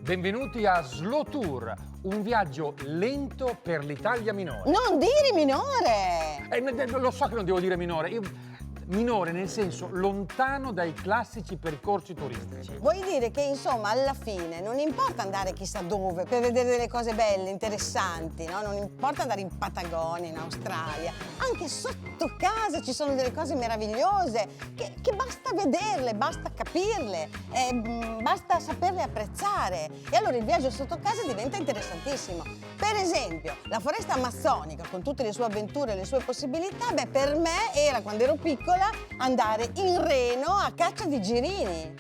Benvenuti a Slow Tour, un viaggio lento per l'Italia minore. Non dire minore! Lo so che non devo dire minore. Minore nel senso lontano dai classici percorsi turistici. Vuoi dire che insomma alla fine non importa andare chissà dove per vedere delle cose belle, interessanti, no? Non importa andare in Patagonia, in Australia, anche sotto casa ci sono delle cose meravigliose che basta vederle, basta capirle, basta saperle apprezzare e allora il viaggio sotto casa diventa interessantissimo. Per esempio la foresta amazzonica con tutte le sue avventure e le sue possibilità, beh, per me era quando ero piccola andare in Reno a caccia di girini.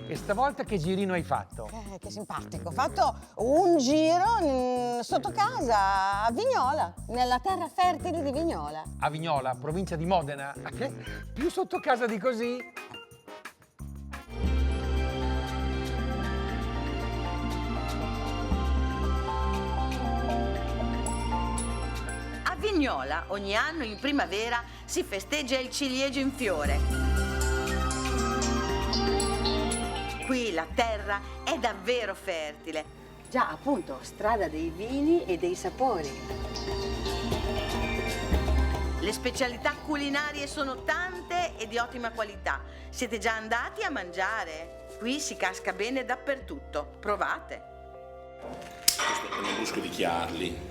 E stavolta che girino hai fatto? Che simpatico, ho fatto un giro sotto casa a Vignola, nella terra fertile di Vignola. A Vignola, provincia di Modena. Più sotto casa di così? A Vignola ogni anno in primavera si festeggia il ciliegio in fiore. Qui la terra è davvero fertile. Già, appunto, strada dei vini e dei sapori. Le specialità culinarie sono tante e di ottima qualità. Siete già andati a mangiare? Qui si casca bene dappertutto. Provate. Questo è un lambrusco di Chiarli.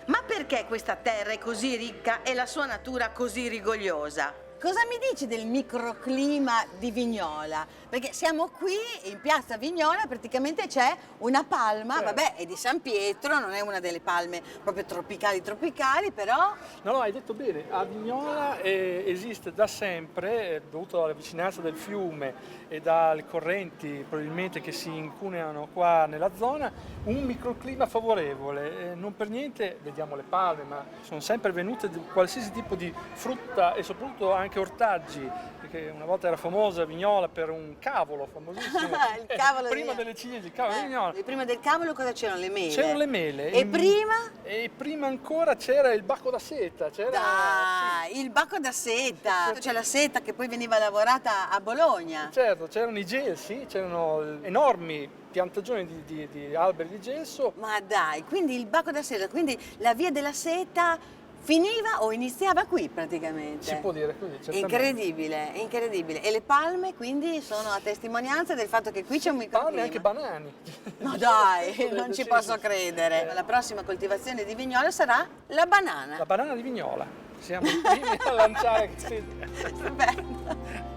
Ma perché questa terra è così ricca e la sua natura così rigogliosa? Cosa mi dici del microclima di Vignola? Perché siamo qui in piazza Vignola, praticamente c'è una palma, vabbè, è di San Pietro, non è una delle palme proprio tropicali, però... No, hai detto bene, a Vignola esiste da sempre, dovuto alla vicinanza del fiume e dalle correnti probabilmente che si incuneano qua nella zona, un microclima favorevole. Non per niente vediamo le palme, ma sono sempre venute qualsiasi tipo di frutta e soprattutto anche ortaggi, perché una volta era famosa Vignola per un cavolo famosissimo. Il cavolo prima delle ciliegie, il cavolo di Vignola. E prima del cavolo cosa c'erano? Le mele? C'erano le mele. E prima? E prima ancora c'era il bacco da seta. Dai, il bacco da seta. C'è la seta che poi veniva lavorata a Bologna. Certo, c'erano i gelsi, c'erano enormi piantagioni di alberi di gelso. Ma dai, quindi il bacco da seta, quindi la via della seta finiva o iniziava qui praticamente? Si può dire così, certamente. Incredibile, incredibile. E le palme quindi sono a testimonianza del fatto che qui c'è un microclima. Palme e anche banani. Ma dai, non ci posso credere. La prossima coltivazione di Vignola sarà la banana. La banana di Vignola. Siamo i primi a lanciare questa idea. Stupendo.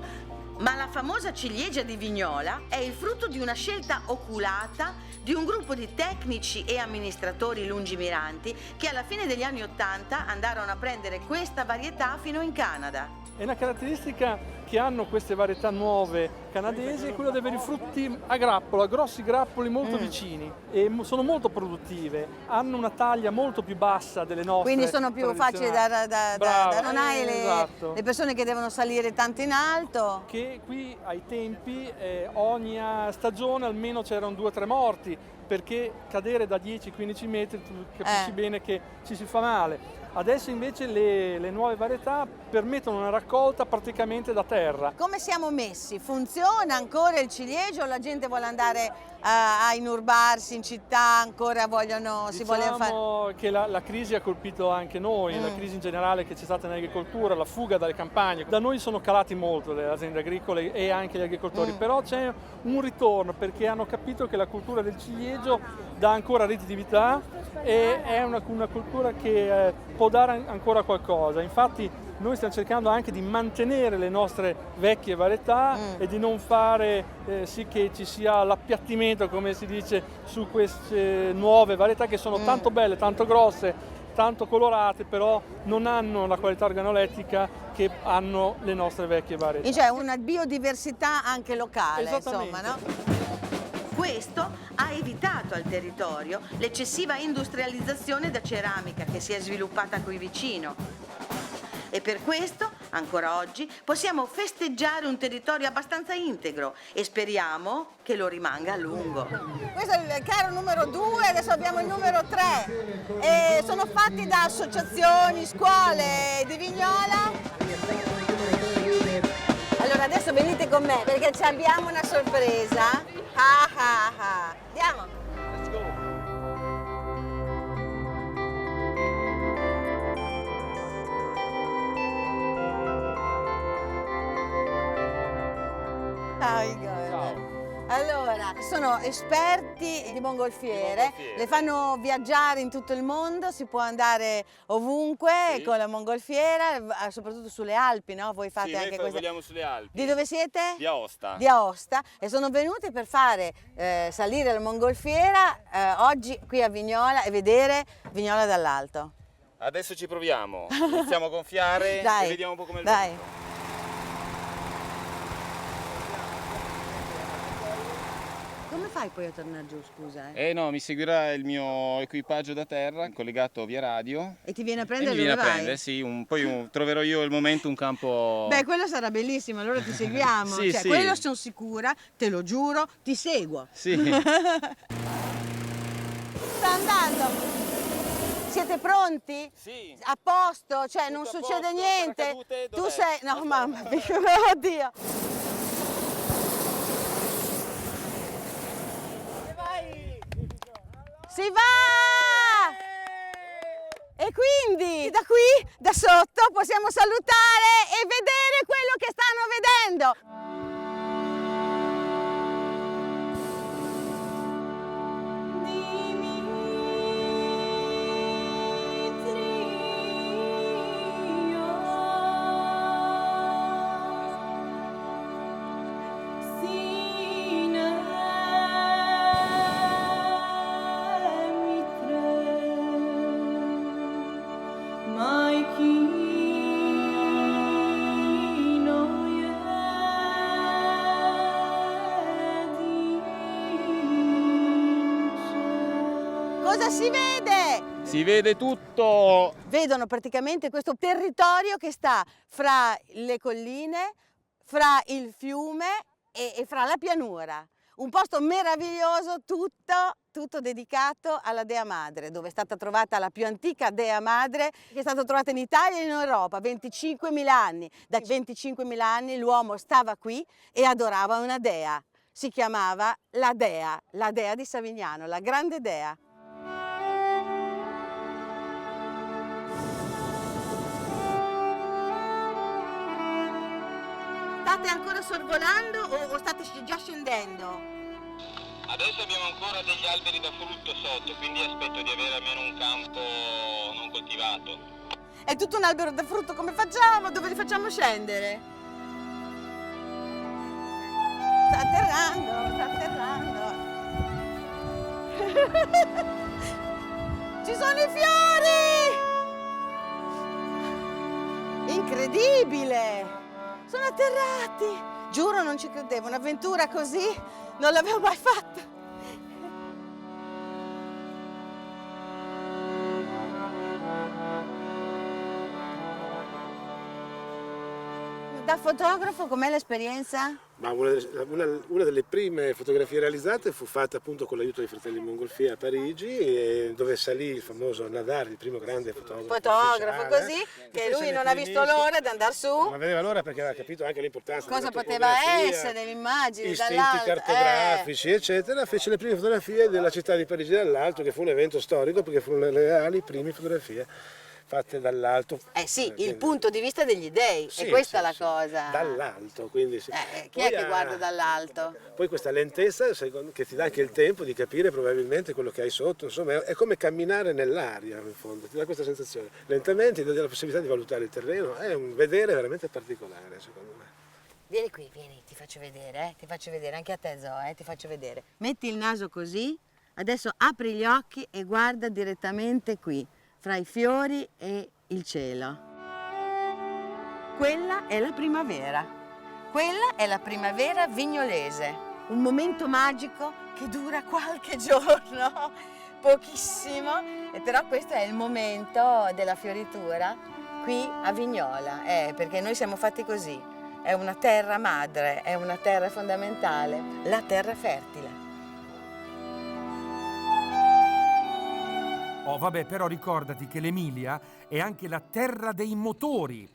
Ma la famosa ciliegia di Vignola è il frutto di una scelta oculata di un gruppo di tecnici e amministratori lungimiranti che alla fine degli anni '80 andarono a prendere questa varietà fino in Canada. È una caratteristica che hanno queste varietà nuove canadesi è quella di avere i frutti a grappolo, a grossi grappoli molto vicini e sono molto produttive, hanno una taglia molto più bassa delle nostre. Quindi sono più facili Brava, non hai esatto. le persone che devono salire tanto in alto. Che qui ai tempi ogni stagione almeno c'erano 2 o 3 morti, perché cadere da 10-15 metri tu capisci bene che ci si fa male. Adesso invece le nuove varietà permettono una raccolta praticamente da terra. Come siamo messi? Funziona ancora il ciliegio o la gente vuole andare a inurbarsi in città, ancora si vogliono fare? Diciamo che la crisi ha colpito anche noi, la crisi in generale che c'è stata nell'agricoltura, la fuga dalle campagne. Da noi sono calati molto le aziende agricole e anche gli agricoltori, però c'è un ritorno perché hanno capito che la cultura del ciliegio dà ancora redditività e è una cultura che può dare ancora qualcosa. Infatti noi stiamo cercando anche di mantenere le nostre vecchie varietà e di non fare sì che ci sia l'appiattimento, come si dice, su queste nuove varietà che sono tanto belle, tanto grosse, tanto colorate, però non hanno la qualità organolettica che hanno le nostre vecchie varietà. E cioè una biodiversità anche locale, Esattamente. insomma, no? Questo ha evitato al territorio l'eccessiva industrializzazione da ceramica che si è sviluppata qui vicino. E per questo, ancora oggi, possiamo festeggiare un territorio abbastanza integro e speriamo che lo rimanga a lungo. Questo è il carro numero 2, adesso abbiamo il numero 3. E sono fatti da associazioni, scuole di Vignola. Allora adesso venite con me perché abbiamo una sorpresa. Andiamo. Let's go. Ciao. Allora, sono esperti di mongolfiere, le fanno viaggiare in tutto il mondo, si può andare ovunque con la mongolfiera, soprattutto sulle Alpi, no? Voi fate anche noi questa. vogliamo sulle Alpi. Di dove siete? Di Aosta. Di Aosta, e sono venuti per fare salire la mongolfiera oggi qui a Vignola e vedere Vignola dall'alto. Adesso ci proviamo. Iniziamo a gonfiare Dai, e vediamo un po' come il dai. vento. Come fai poi a tornare giù, scusa? No, mi seguirà il mio equipaggio da terra collegato via radio. E ti viene a E prendere mi viene a dove vai? prendere, sì. Poi troverò io al momento un campo. Beh, quello sarà bellissimo, allora ti seguiamo. Sì, cioè, sì. quello sono sicura, te lo giuro, ti seguo. Sì. Sta andando. Siete pronti? Sì. A posto? Cioè non Tutto a succede posto, niente? paracadute, Tu dov'è? sei... No, mamma mia, oddio. Si va! E quindi da qui, da sotto, possiamo salutare e vedere quello che stanno vedendo. Cosa si vede? Si vede tutto. Vedono praticamente questo territorio che sta fra le colline, fra il fiume e fra la pianura. Un posto meraviglioso, tutto dedicato alla Dea Madre, dove è stata trovata la più antica Dea Madre, che è stata trovata in Italia e in Europa, 25.000 anni. Da 25.000 anni l'uomo stava qui e adorava una Dea. Si chiamava la Dea di Savignano, la grande Dea. State ancora sorvolando o state già scendendo? Adesso abbiamo ancora degli alberi da frutto sotto, quindi aspetto di avere almeno un campo non coltivato. È tutto un albero da frutto, come facciamo? Dove li facciamo scendere? Sta atterrando, sta atterrando. Ci sono i fiori! Incredibile! Sono atterrati! Giuro, non ci credevo, un'avventura così non l'avevo mai fatta. Da fotografo, com'è l'esperienza? Ma una delle prime fotografie realizzate fu fatta appunto con l'aiuto dei fratelli Mongolfier a Parigi, dove salì il famoso Nadar, il primo grande fotografo Fotografo ufficiale, così, che fece lui le non ha visto primissime- l'ora di andare su. Ma vedeva l'ora perché aveva capito anche l'importanza Cosa della poteva topografia, essere, l'immagine istinti dall'alto. cartografici, eccetera. Fece le prime fotografie della città di Parigi dall'alto, che fu un evento storico perché furono le reali prime fotografie fatte dall'alto. Sì, il Quindi- punto di vista degli dei, Sì, è questa sì, la sì. cosa. Dall'alto, quindi sì. Chi Poi è che guarda dall'alto? Poi questa lentezza che ti dà anche il tempo di capire probabilmente quello che hai sotto, insomma è come camminare nell'aria in fondo, ti dà questa sensazione. Lentamente ti dà la possibilità di valutare il terreno, è un vedere veramente particolare secondo me. Vieni qui, vieni, ti faccio vedere, anche a te Zoe, ti faccio vedere. Metti il naso così, adesso apri gli occhi e guarda direttamente qui, fra i fiori e il cielo. Quella è la primavera vignolese, un momento magico che dura qualche giorno, pochissimo, e però questo è il momento della fioritura qui a Vignola, perché noi siamo fatti così, è una terra madre, è una terra fondamentale, la terra fertile. Oh, vabbè, però ricordati che l'Emilia è anche la terra dei motori.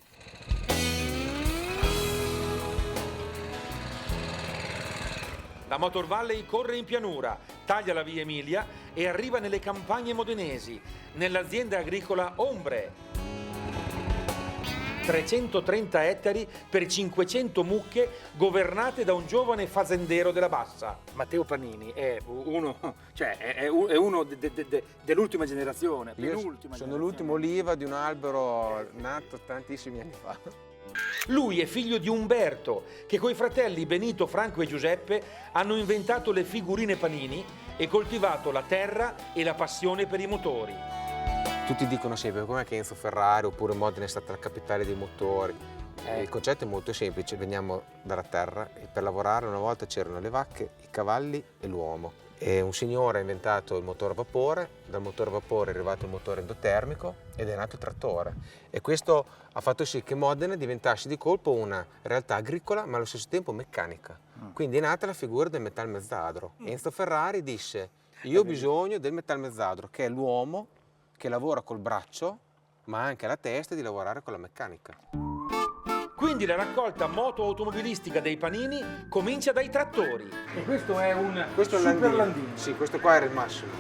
La Motor Valley corre in pianura, taglia la via Emilia e arriva nelle campagne modenesi, nell'azienda agricola Ombre. 330 ettari per 500 mucche governate da un giovane fazendero della Bassa. Matteo Panini è uno, è uno dell'ultima generazione. Sono l'ultimo oliva di un albero nato tantissimi anni fa. Lui è figlio di Umberto, che coi fratelli Benito, Franco e Giuseppe hanno inventato le figurine Panini e coltivato la terra e la passione per i motori. Tutti dicono sempre com'è che Enzo Ferrari oppure Modena è stata la capitale dei motori. Il concetto è molto semplice, veniamo dalla terra e per lavorare una volta c'erano le vacche, i cavalli e l'uomo. E un signore ha inventato il motore a vapore, dal motore a vapore è arrivato il motore endotermico ed è nato il trattore. E questo ha fatto sì che Modena diventasse di colpo una realtà agricola ma allo stesso tempo meccanica. Quindi è nata la figura del metalmezzadro. Enzo Ferrari disse: io ho bisogno del metalmezzadro, che è l'uomo che lavora col braccio ma anche la testa di lavorare con la meccanica. Quindi la raccolta moto-automobilistica dei Panini comincia dai trattori. E questo è un Questo super è Landini. Landini. Sì, questo qua era il massimo.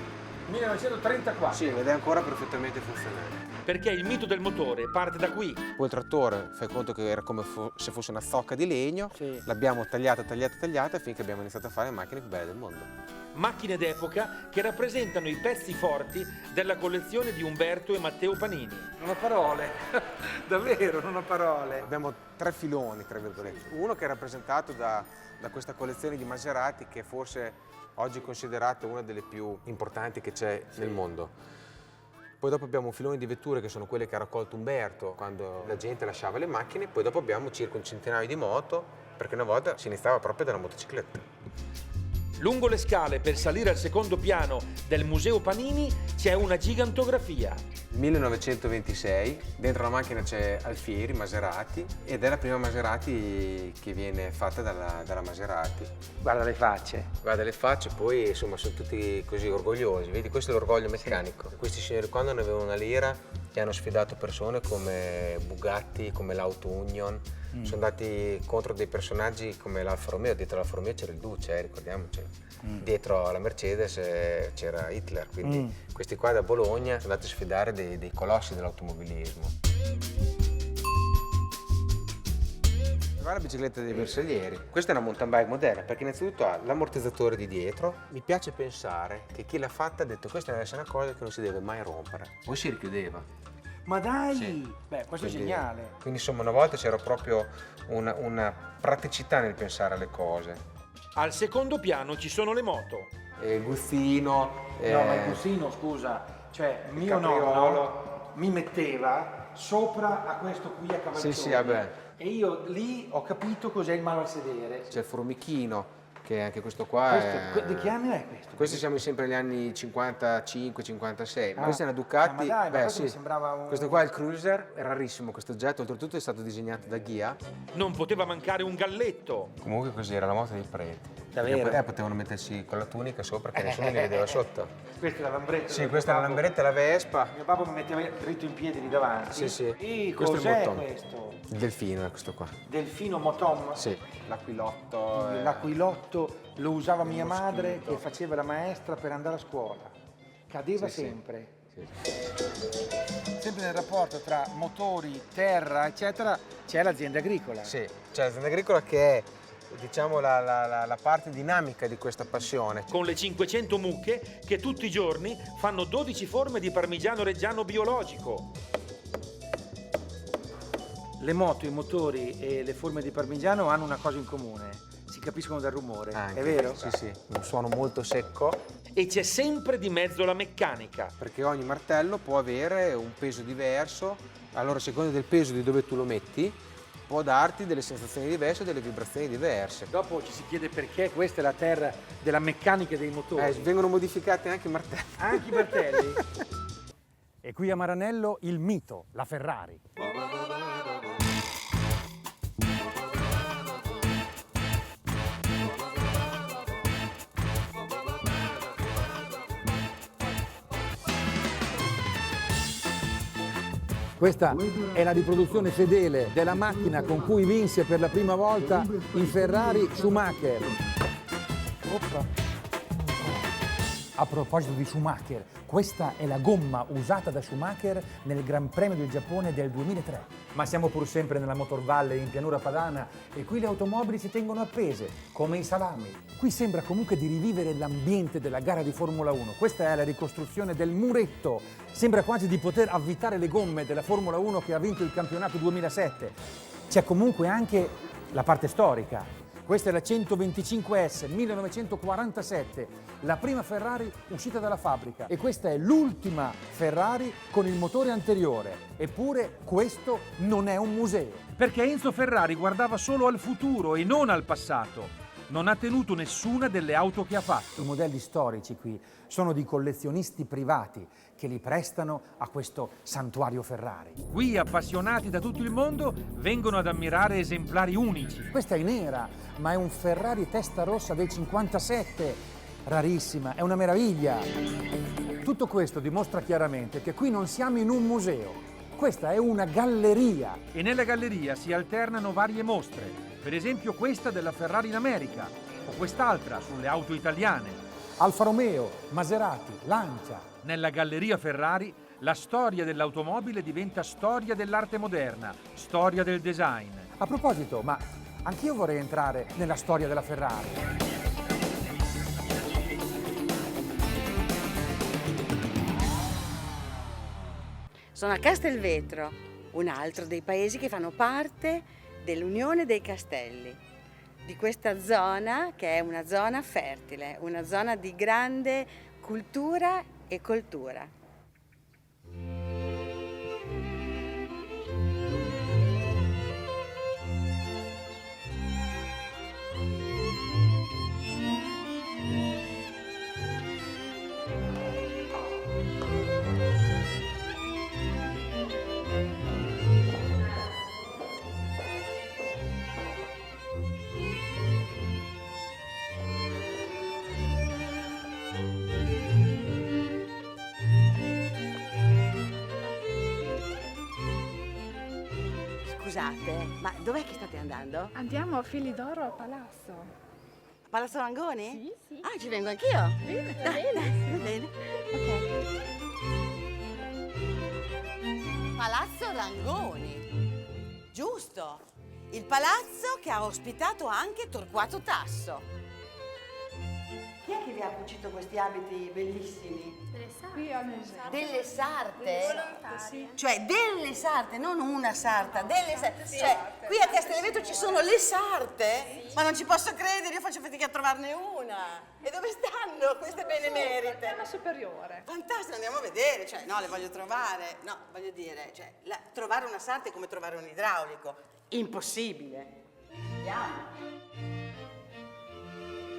1934. Sì, ed è ancora perfettamente funzionale. Perché il mito del motore parte da qui. Poi il trattore, fai conto che era come se fosse una zocca di legno, l'abbiamo tagliata finché abbiamo iniziato a fare le macchine più belle del mondo. Macchine d'epoca che rappresentano i pezzi forti della collezione di Umberto e Matteo Panini. Non ho parole, davvero non ho parole. Abbiamo 3 filoni, tra virgolette. Uno che è rappresentato da questa collezione di Maserati, che forse oggi è considerata una delle più importanti che c'è nel mondo. Poi dopo abbiamo un filone di vetture che sono quelle che ha raccolto Umberto quando la gente lasciava le macchine. Poi dopo abbiamo circa un centinaio di moto, perché una volta si iniziava proprio dalla motocicletta. Lungo le scale per salire al secondo piano del Museo Panini c'è una gigantografia. 1926, dentro la macchina c'è Alfieri, Maserati, ed è la prima Maserati che viene fatta dalla Maserati. Guarda le facce. Guarda le facce, poi insomma sono tutti così orgogliosi, vedi, questo è l'orgoglio meccanico. Sì. Questi signori quando ne avevano una lira che hanno sfidato persone come Bugatti, come l'Auto Union, sono andati contro dei personaggi come l'Alfa Romeo. Dietro l'Alfa Romeo c'era il Duce, ricordiamocelo. Dietro alla Mercedes c'era Hitler, quindi questi qua da Bologna sono andati a sfidare dei colossi dell'automobilismo. Guarda la bicicletta dei bersaglieri. Questa è una mountain bike moderna perché innanzitutto ha l'ammortizzatore di dietro. Mi piace pensare che chi l'ha fatta ha detto questa deve essere una cosa che non si deve mai rompere. Poi si richiudeva. Ma dai! Sì. Beh, questo Quindi, è geniale. Quindi insomma una volta c'era proprio una praticità nel pensare alle cose. Al secondo piano ci sono le moto. Il Guzzino. No, ma il Guzzino, scusa, cioè mio nonno mi metteva sopra a questo qui a cavalcione. Sì, vabbè. E io lì ho capito cos'è il mano al sedere. C'è il Formichino, che anche questo qua Di che anno è questo? Questi siamo sempre negli anni 55-56. Questa è una Ducati. Ma dai, ma sì. mi sembrava un... Questo qua è il Cruiser, è rarissimo questo oggetto, oltretutto è stato disegnato da Ghia. Non poteva mancare un galletto. Comunque così era la moto dei preti. Davvero? Perché potevano mettersi con la tunica sopra che nessuno li vedeva sotto. Questa è la lambretta. Sì, questa è la lambretta e la Vespa. Mio papà mi metteva dritto in piedi lì davanti. Sì. E Questo è il cos'è moton. questo? Il delfino è questo qua. Delfino Motom? Sì, l'aquilotto. L'aquilotto lo usava mia madre che faceva la maestra per andare a scuola. Cadeva sempre. Sempre nel rapporto tra motori, terra, eccetera, c'è l'azienda agricola. Sì, c'è l'azienda agricola che è, diciamo, la parte dinamica di questa passione. Con le 500 mucche che tutti i giorni fanno 12 forme di parmigiano reggiano biologico. Le moto, i motori e le forme di parmigiano hanno una cosa in comune, si capiscono dal rumore, Anche. è vero? Sì, un suono molto secco. E c'è sempre di mezzo la meccanica. Perché ogni martello può avere un peso diverso, allora a seconda del peso di dove tu lo metti, può darti delle sensazioni diverse e delle vibrazioni diverse. Dopo ci si chiede perché questa è la terra della meccanica dei motori. Vengono modificati anche i martelli. Anche i martelli? E qui a Maranello il mito, la Ferrari. Questa è la riproduzione fedele della macchina con cui vinse per la prima volta il Ferrari Schumacher. Oppa. A proposito di Schumacher, questa è la gomma usata da Schumacher nel Gran Premio del Giappone del 2003. Ma siamo pur sempre nella Motorvalle in pianura padana e qui le automobili si tengono appese, come i salami. Qui sembra comunque di rivivere l'ambiente della gara di Formula 1. Questa è la ricostruzione del muretto. Sembra quasi di poter avvitare le gomme della Formula 1 che ha vinto il campionato 2007. C'è comunque anche la parte storica. Questa è la 125S 1947, la prima Ferrari uscita dalla fabbrica e questa è l'ultima Ferrari con il motore anteriore. Eppure questo non è un museo. Perché Enzo Ferrari guardava solo al futuro e non al passato. Non ha tenuto nessuna delle auto che ha fatto. I modelli storici qui sono di collezionisti privati che li prestano a questo santuario Ferrari. Qui appassionati da tutto il mondo vengono ad ammirare esemplari unici. Questa è nera, ma è un Ferrari testa rossa del 57, rarissima, è una meraviglia. Tutto questo dimostra chiaramente che qui non siamo in un museo, questa è una galleria. E nella galleria si alternano varie mostre, per esempio questa della Ferrari in America o quest'altra sulle auto italiane. Alfa Romeo, Maserati, Lancia. Nella galleria Ferrari la storia dell'automobile diventa storia dell'arte moderna, storia del design. A proposito, ma anch'io vorrei entrare nella storia della Ferrari. Sono a Castelvetro, un altro dei paesi che fanno parte dell'Unione dei Castelli, di questa zona che è una zona fertile, una zona di grande cultura e coltura. Scusate, ma dov'è che state andando? Andiamo a Fili d'Oro a Palazzo. A Palazzo Rangoni? Sì, sì. Ah, ci vengo anch'io. Bene, va Dai, bene. va bene. Ok. Palazzo Rangoni. Giusto. Il palazzo che ha ospitato anche Torquato Tasso. Chi è che vi ha cucito questi abiti bellissimi? Qui al museo. Delle sarte? Sì. Cioè delle sarte, non una sarta, delle sarte. Cioè, qui a Castelvetro ci sono le sarte? Ma non ci posso credere, io faccio fatica a trovarne una. E dove stanno queste benemerite? Piano superiore. Fantastico, andiamo a vedere, cioè no, le voglio trovare. No, voglio dire, cioè, trovare una sarta è come trovare un idraulico. Impossibile. Andiamo.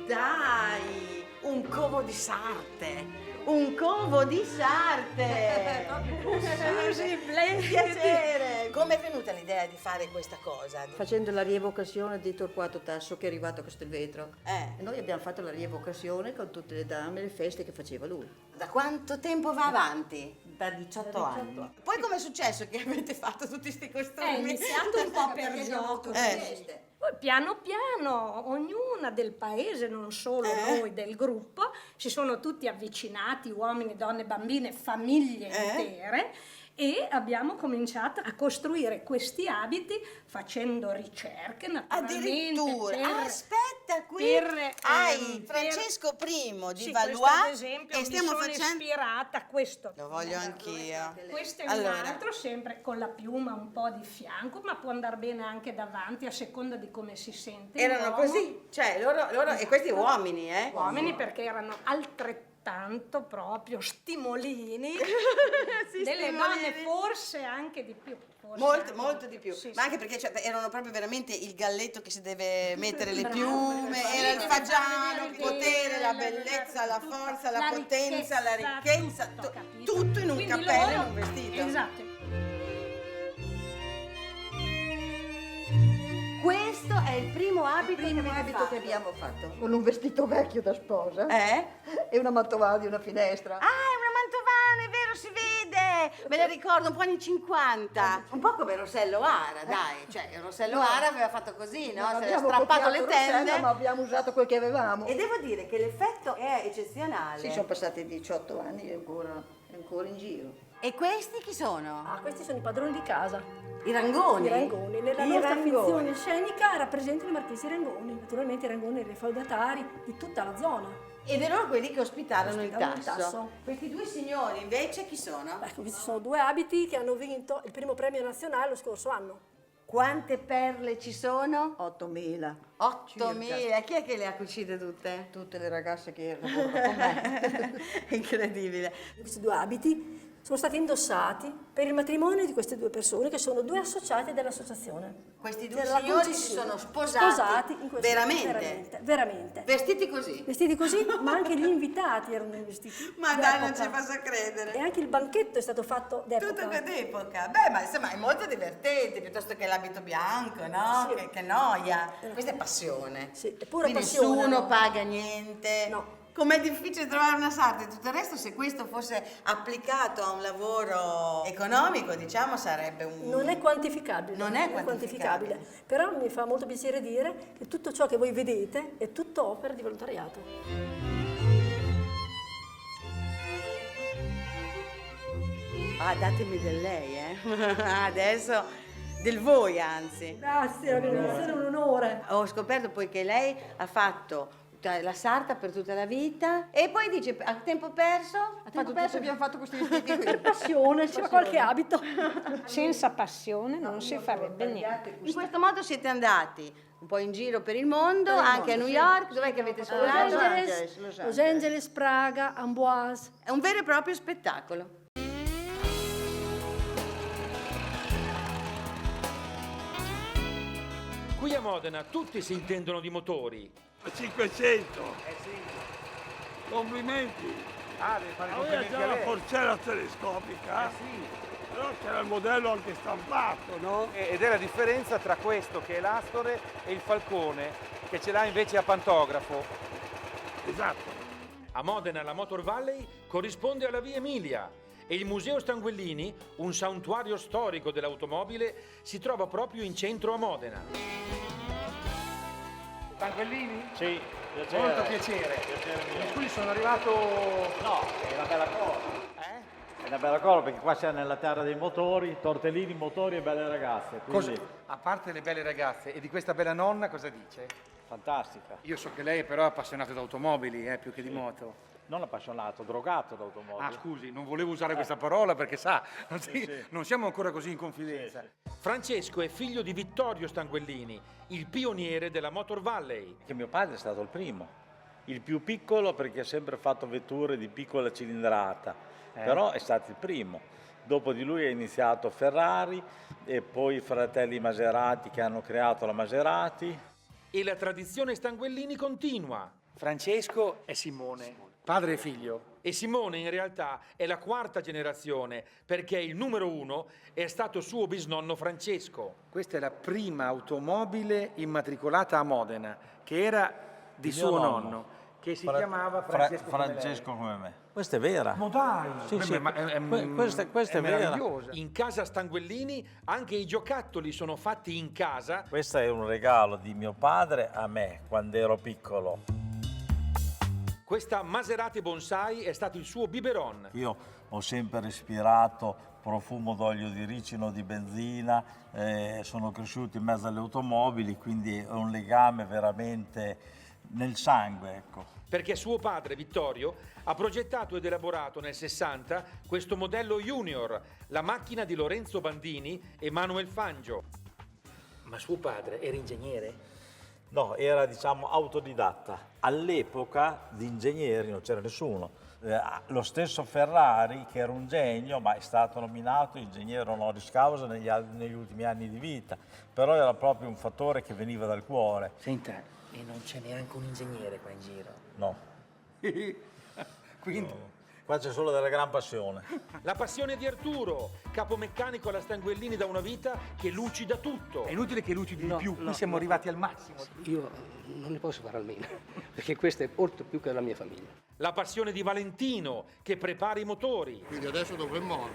Dai, un covo di sarte. Un covo di sarte! Che piacere! Come è venuta l'idea di fare questa cosa? Facendo la rievocazione di Torquato Tasso che è arrivato a Castelvetro. E noi abbiamo fatto la rievocazione con tutte le dame, le feste che faceva lui. Da quanto tempo va avanti? Da 18 anni. Poi com'è successo che avete fatto tutti questi costumi? È iniziato un po' per gioco. Poi piano piano ognuna del paese, non solo noi del gruppo, si sono tutti avvicinati, uomini, donne, bambine, famiglie intere, e abbiamo cominciato a costruire questi abiti facendo ricerche naturalmente. Addirittura, aspetta, qui hai Francesco I di Valois, ad esempio, e stiamo mi sono facendo... ispirata a questo. Lo voglio anch'io. Questo è un altro, sempre con la piuma un po' di fianco, ma può andare bene anche davanti a seconda di come si sente. Erano così? Cioè, loro e questi uomini, Uomini, perché erano altrettanto proprio stimolini, delle donne forse anche di più. Molto di più, Sì, ma anche perché erano proprio veramente il galletto che si deve mettere le piume, era il fagiano, il potere, la bellezza, la forza, la potenza, la ricchezza, tutto in un cappello e in un vestito. Esatto. Questo è il primo abito che abbiamo fatto. Con un vestito vecchio da sposa. E una mantovana di una finestra. Ah, è una mantovana, è vero, si vede! me la ricordo, un po' anni 50. Un po' come Rossello Ara, dai. Cioè, Rossello Ara aveva fatto così, no? Si era strappato le tende. Ma abbiamo usato quel che avevamo. E devo dire che l'effetto è eccezionale. Sì, sono passati 18 anni e ancora in giro. E questi chi sono? Ah, questi sono i padroni di casa. I Rangoni? I Rangoni. Nella nostra finzione scenica rappresentano i marchesi Rangoni, naturalmente i Rangoni rifeudatari di tutta la zona. Ed erano quelli che ospitarono il Ospitavano il tasso. Tasso. Questi due signori invece chi sono? Ecco, questi sono due abiti che hanno vinto il primo premio nazionale lo scorso anno. Quante perle ci sono? 8.000. 8.000. Chi è che le ha cucite tutte? Tutte le ragazze che lavorano con me. Incredibile. Questi due abiti sono stati indossati per il matrimonio di queste due persone che sono due associati dell'associazione. Questi due Della signori si concessione. sono sposati in questo veramente. Vestiti così? Vestiti così, ma anche gli invitati erano vestiti. Ma dai, non ci posso credere. E anche il banchetto è stato fatto d'epoca. Tutto d'epoca. Beh, ma insomma è molto divertente, piuttosto che l'abito bianco, no? Sì. Che noia. Questa è passione. Sì, è pura Qui passione. nessuno No. paga niente. No. Com'è difficile trovare una sarta e tutto il resto, se questo fosse applicato a un lavoro economico, diciamo, sarebbe un... Non è quantificabile. Non è quantificabile. Però mi fa molto piacere dire che tutto ciò che voi vedete è tutto opera di volontariato. Ah, datemi del lei, Adesso del voi, anzi. Grazie, l'organizzazione è un onore. Ho scoperto poi che lei ha fatto la sarta per tutta la vita e poi dice a tempo perso? A tempo perso abbiamo fatto questi vestiti qui. Passione, ci va qualche abito. Senza passione non si farebbe niente. In questo modo siete andati un po' in giro per il mondo, anche a New York, dov'è che avete sposato? Los Angeles, Praga, Amboise. È un vero e proprio spettacolo. Qui a Modena tutti si intendono di motori. 500. Sì. Complimenti. Ah, devi fare Aveva complimenti già a la lei. forcella telescopica. Sì. Però c'era il modello anche stampato, no? Ed è la differenza tra questo che è l'Astore e il Falcone, che ce l'ha invece a pantografo. Esatto. A Modena la Motor Valley corrisponde alla Via Emilia e il Museo Stanguellini, un santuario storico dell'automobile, si trova proprio in centro a Modena. Stanguellini? Sì, piacere. Molto piacere. mio. Qui sono arrivato... No, è una bella cosa. È una bella cosa perché qua siamo nella terra dei motori, tortellini, motori e belle ragazze. Quindi... A parte le belle ragazze, e di questa bella nonna cosa dice? Fantastica. Io so che lei però è appassionato di automobili, più che di moto. Non appassionato, drogato d'automobili. Ah, scusi, non volevo usare questa parola perché sa, non siamo ancora così in confidenza. Francesco è figlio di Vittorio Stanguellini, il pioniere della Motor Valley. Che mio padre è stato il primo, il più piccolo perché ha sempre fatto vetture di piccola cilindrata, però è stato il primo. Dopo di lui è iniziato Ferrari e poi i fratelli Maserati che hanno creato la Maserati. E la tradizione Stanguellini continua. Francesco e Simone, padre e figlio. E Simone in realtà è la quarta generazione, perché il numero 1 è stato suo bisnonno Francesco. Questa è la prima automobile immatricolata a Modena, che era di suo nonno, che si chiamava Francesco come me. Questa è vera. Ma dai! Sì, sì, questa è vera. Meravigliosa. In casa Stanguellini anche i giocattoli sono fatti in casa. Questo è un regalo di mio padre a me quando ero piccolo. Questa Maserati Bonsai è stato il suo biberon. Io ho sempre respirato profumo d'olio di ricino, di benzina, sono cresciuto in mezzo alle automobili, quindi è un legame veramente nel sangue, ecco. Perché suo padre, Vittorio, ha progettato ed elaborato nel 60 questo modello Junior, la macchina di Lorenzo Bandini e Manuel Fangio. Ma suo padre era ingegnere? No, era diciamo autodidatta. All'epoca di ingegneri non c'era nessuno. Lo stesso Ferrari, che era un genio, ma è stato nominato ingegnere honoris causa negli ultimi anni di vita, però era proprio un fattore che veniva dal cuore. Senta, e non c'è neanche un ingegnere qua in giro? No. Quindi... No. Qua c'è solo della gran passione. La passione di Arturo, capomeccanico alla Stanguellini da una vita che lucida tutto. È inutile che lucidi di più, qui siamo arrivati al massimo. Io non ne posso fare almeno, perché questo è molto più che la mia famiglia. La passione di Valentino, che prepara i motori. Quindi adesso dovremmo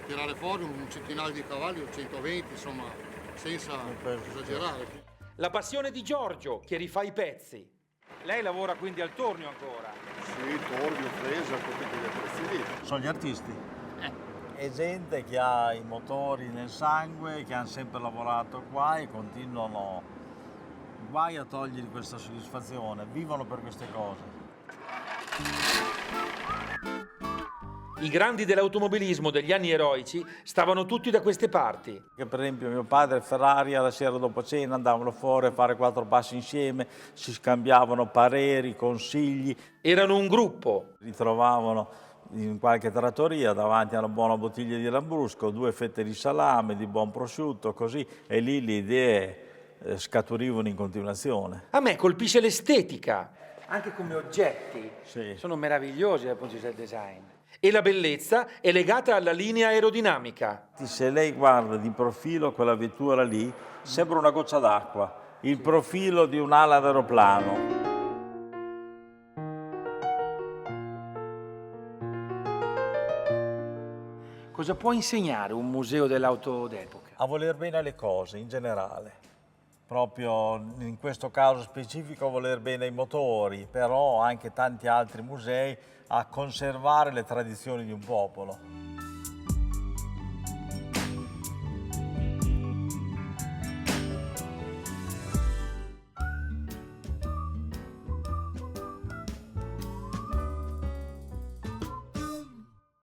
tirare fuori un centinaio di cavalli o 120, insomma, senza esagerare. La passione di Giorgio che rifà i pezzi. Lei lavora quindi al tornio ancora? Sì, tornio, presa, tutti quegli attrezzi lì. Sono gli artisti. È gente che ha i motori nel sangue, che hanno sempre lavorato qua e continuano guai a togliergli questa soddisfazione, vivono per queste cose. I grandi dell'automobilismo degli anni eroici stavano tutti da queste parti. Per esempio mio padre e Ferrari alla sera dopo cena andavano fuori a fare 4 passi insieme, si scambiavano pareri, consigli. Erano un gruppo. Ritrovavano in qualche trattoria davanti a una buona bottiglia di Lambrusco 2 fette di salame, di buon prosciutto, così, e lì le idee scaturivano in continuazione. A me colpisce l'estetica. Anche come oggetti sono meravigliosi dal punto di vista del design. E la bellezza è legata alla linea aerodinamica. Se lei guarda di profilo quella vettura lì, sembra una goccia d'acqua, il profilo di un'ala d'aeroplano. Cosa può insegnare un museo dell'auto d'epoca? A voler bene le cose in generale. Proprio in questo caso specifico a voler bene ai motori, però anche tanti altri musei a conservare le tradizioni di un popolo.